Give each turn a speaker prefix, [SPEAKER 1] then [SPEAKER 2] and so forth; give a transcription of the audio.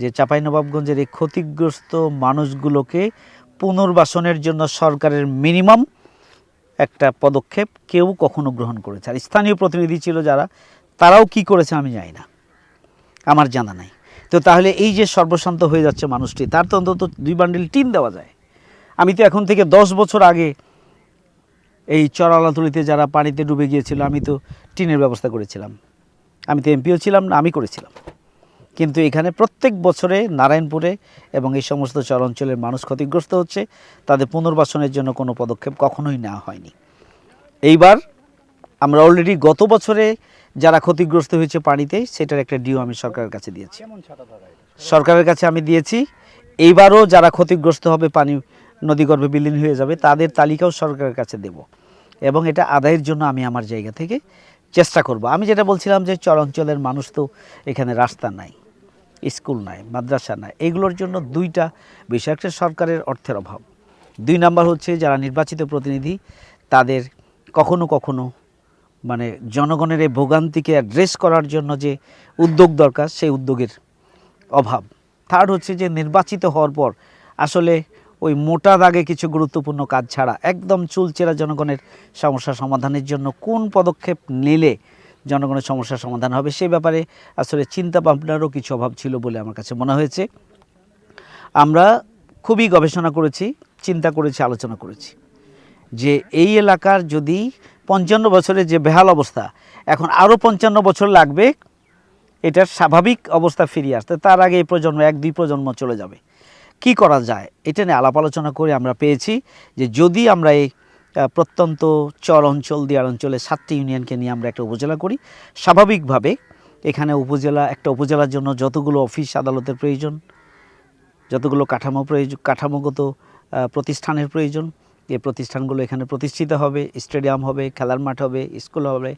[SPEAKER 1] যে চাঁপাইনবাবগঞ্জের এই ক্ষতিগ্রস্ত মানুষগুলোকে পুনর্বাসনের জন্য সরকারের মিনিমাম একটা পদক্ষেপ কেউ কখনো গ্রহণ করেছে। আর স্থানীয় প্রতিনিধি ছিল যারা, তারাও কি করেছে আমি জানি না, আমার জানা নাই। তো তাহলে এই যে সর্বশান্ত হয়ে যাচ্ছে মানুষটি, তার তো অন্তত 2 বান্ডিল টিন দেওয়া যায়। আমি তো এখন থেকে 10 বছর আগে এই চরালাতুলিতে যারা পানিতে ডুবে গিয়েছিল, আমি তো টিনের ব্যবস্থা করেছিলাম। আমি তো এমপিও ছিলাম না, আমি করেছিলাম। কিন্তু এখানে প্রত্যেক বছরে নারায়ণপুরে এবং এই সমস্ত চর অঞ্চলের মানুষ ক্ষতিগ্রস্ত হচ্ছে, তাদের পুনর্বাসনের জন্য কোনো পদক্ষেপ কখনোই নেওয়া হয়নি। এইবার আমরা অলরেডি গত বছরে যারা ক্ষতিগ্রস্ত হয়েছে পানিতে, সেটার একটা ডিও আমি সরকারের কাছে দিয়েছি, সরকারের কাছে আমি দিয়েছি। এইবারও যারা ক্ষতিগ্রস্ত হবে, পানি নদীগর্ভে বিলীন হয়ে যাবে, তাদের তালিকাও সরকারের কাছে দেব এবং এটা আদায়ের জন্য আমি আমার জায়গা থেকে চেষ্টা করব। আমি যেটা বলছিলাম যে চর অঞ্চলের মানুষ তো এখানে রাস্তা নাই, স্কুল নাই, মাদ্রাসা নাই, এগুলোর জন্য 2টা বিষয়। একটা সরকারের অর্থের অভাব, 2 নাম্বার হচ্ছে যারা নির্বাচিত প্রতিনিধি তাদের কখনো কখনো মানে জনগণের এই ভোগান্তিকে অ্যাড্রেস করার জন্য যে উদ্যোগ দরকার, সেই উদ্যোগের অভাব। থার্ড হচ্ছে যে নির্বাচিত হওয়ার পর আসলে ওই মোটা দাগে কিছু গুরুত্বপূর্ণ কাজ ছাড়া একদম চুলচেরা জনগণের সমস্যা সমাধানের জন্য কোন পদক্ষেপ নিলে জনগণের সমস্যার সমাধান হবে, সেই ব্যাপারে আসলে চিন্তা ভাবনারও কিছু অভাব ছিল বলে আমার কাছে মনে হয়েছে। আমরা খুবই গবেষণা করেছি, চিন্তা করেছি, আলোচনা করেছি যে এই এলাকার যদি 55 বছরের যে বেহাল অবস্থা, এখন আরও 55 বছর লাগবে এটার স্বাভাবিক অবস্থা ফিরিয়ে আসতে, তার আগে এই প্রজন্ম 1-2 প্রজন্ম চলে যাবে। কি করা যায় এটা নিয়ে আলাপ আলোচনা করে আমরা পেয়েছি যে যদি আমরা এই প্রত্যন্ত চর অঞ্চল, দিয়ার অঞ্চলে 7টি ইউনিয়নকে নিয়ে আমরা একটা উপজেলা করি, স্বাভাবিকভাবে এখানে একটা উপজেলার জন্য যতগুলো অফিস আদালতের প্রয়োজন, যতগুলো কাঠামোগত প্রতিষ্ঠানের প্রয়োজন, এই প্রতিষ্ঠানগুলো এখানে প্রতিষ্ঠিত হবে, স্টেডিয়াম হবে, খেলার মাঠ হবে, স্কুল হবে,